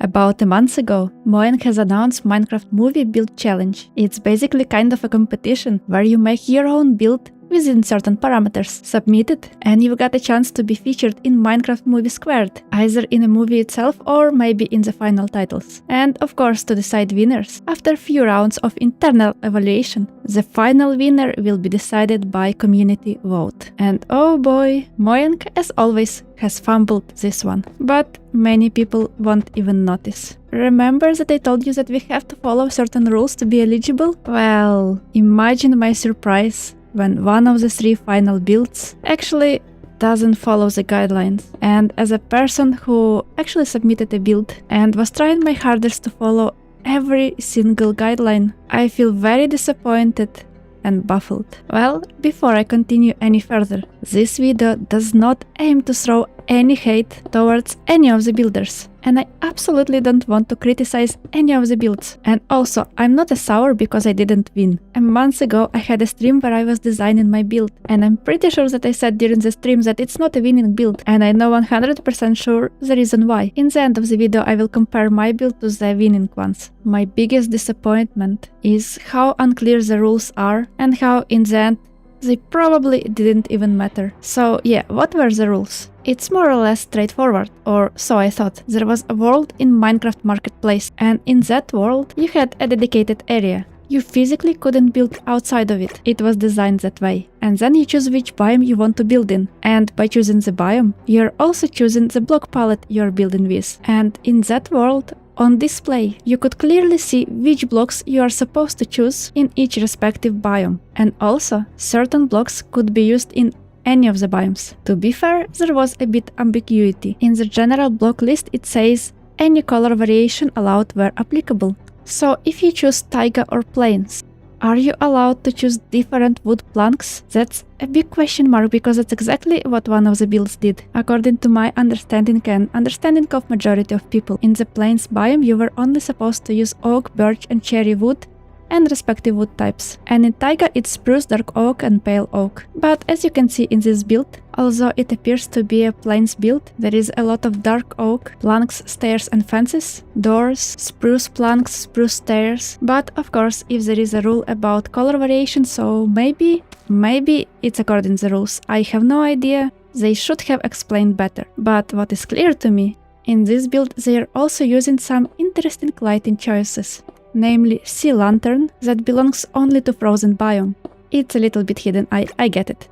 About a month ago, Mojang has announced Minecraft Movie Build Challenge. It's basically kind of a competition where you make your own build within certain parameters, submit it, and you've got a chance to be featured in Minecraft Movie Squared, either in a movie itself or maybe in the final titles. And of course, to decide winners, after a few rounds of internal evaluation, the final winner will be decided by community vote. And oh boy, Mojang, as always, has fumbled this one. But many people won't even notice. Remember that I told you that we have to follow certain rules to be eligible? Well, imagine my surprise when one of the 3 final builds actually doesn't follow the guidelines. And as a person who actually submitted a build and was trying my hardest to follow every single guideline, I feel very disappointed and baffled. Well, before I continue any further, this video does not aim to throw any hate towards any of the builders, and I absolutely don't want to criticize any of the builds. And also, I'm not sour because I didn't win. A month ago I had a stream where I was designing my build, and I'm pretty sure that I said during the stream that it's not a winning build, and I know 100% sure the reason why. In the end of the video I will compare my build to the winning ones. My biggest disappointment is how unclear the rules are and how in the end they probably didn't even matter. So yeah, what were the rules? It's more or less straightforward, or so I thought. There was a world in Minecraft Marketplace, and in that world you had a dedicated area. You physically couldn't build outside of it. It was designed that way. And then you choose which biome you want to build in. And by choosing the biome, you're also choosing the block palette you're building with. And in that world, on display, you could clearly see which blocks you are supposed to choose in each respective biome. And also, certain blocks could be used in any of the biomes. To be fair, there was a bit ambiguity. In the general block list it says any color variation allowed where applicable. So if you choose taiga or plains, are you allowed to choose different wood planks? That's a big question mark because that's exactly what one of the builds did. According to my understanding and understanding of majority of people, in the plains biome you were only supposed to use oak, birch and cherry wood and respective wood types. And in taiga it's spruce, dark oak and pale oak. But as you can see in this build, although it appears to be a plains build, there is a lot of dark oak, planks, stairs and fences, doors, spruce planks, spruce stairs. But of course, if there is a rule about color variation, so maybe it's according to the rules. I have no idea. They should have explained better. But what is clear to me, in this build they are also using some interesting lighting choices. Namely sea lantern that belongs only to frozen biome. It's a little bit hidden, I get it.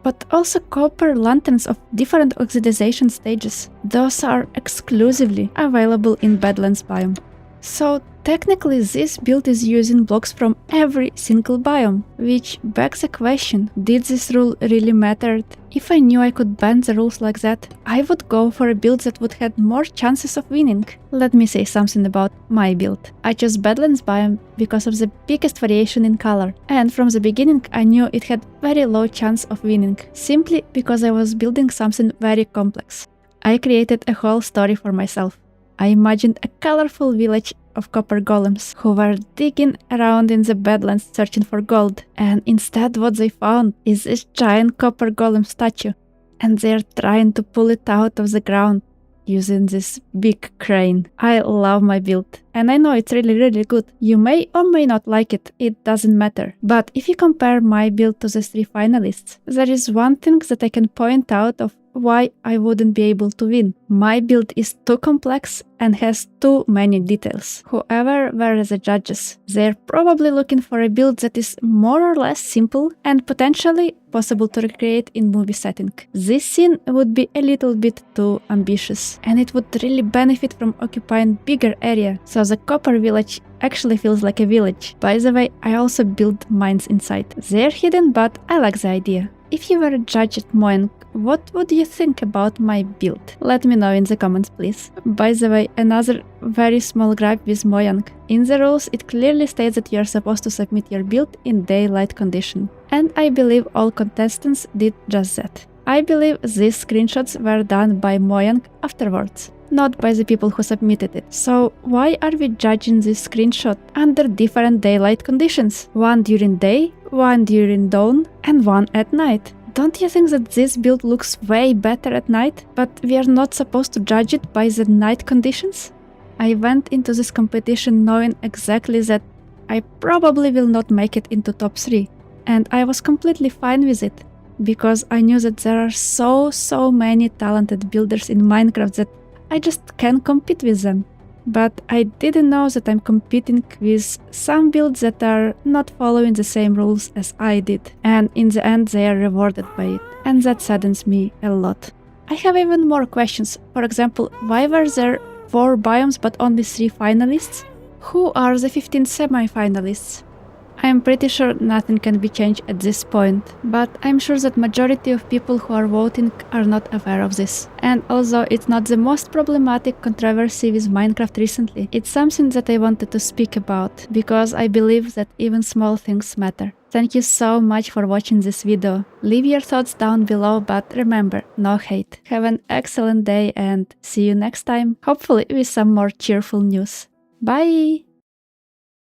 But also copper lanterns of different oxidization stages. Those are exclusively available in Badlands biome. So technically this build is using blocks from every single biome, which begs the question, did this rule really matter? If I knew I could bend the rules like that, I would go for a build that would have more chances of winning. Let me say something about my build. I chose Badlands biome because of the biggest variation in color, and from the beginning I knew it had very low chance of winning, simply because I was building something very complex. I created a whole story for myself. I imagined a colorful village of copper golems who were digging around in the Badlands searching for gold, and instead what they found is this giant copper golem statue, and they're trying to pull it out of the ground using this big crane. I love my build, and I know it's really good. You may or may not like it, it doesn't matter. But if you compare my build to the 3 finalists, there is one thing that I can point out of why I wouldn't be able to win. My build is too complex and has too many details. Whoever were the judges, they're probably looking for a build that is more or less simple and potentially possible to recreate in movie setting. This scene would be a little bit too ambitious, and it would really benefit from occupying bigger area, so the copper village actually feels like a village. By the way, I also built mines inside. They're hidden, but I like the idea. If you were a judge at Mojang, what would you think about my build? Let me know in the comments, please. By the way, another very small gripe with Mojang. In the rules, it clearly states that you are supposed to submit your build in daylight condition. And I believe all contestants did just that. I believe these screenshots were done by Mojang afterwards, not by the people who submitted it. So why are we judging this screenshot under different daylight conditions? One during day, one during dawn, and one at night. Don't you think that this build looks way better at night, but we are not supposed to judge it by the night conditions? I went into this competition knowing exactly that I probably will not make it into top 3, and I was completely fine with it, because I knew that there are so many talented builders in Minecraft that I just can't compete with them. But I didn't know that I'm competing with some builds that are not following the same rules as I did, and in the end they are rewarded by it, and that saddens me a lot. I have even more questions. For example, why were there 4 biomes but only 3 finalists? Who are the 15 semi-finalists? I am pretty sure nothing can be changed at this point, but I'm sure that majority of people who are voting are not aware of this. And although it's not the most problematic controversy with Minecraft recently, it's something that I wanted to speak about, because I believe that even small things matter. Thank you so much for watching this video. Leave your thoughts down below, but remember, no hate. Have an excellent day and see you next time, hopefully with some more cheerful news. Bye!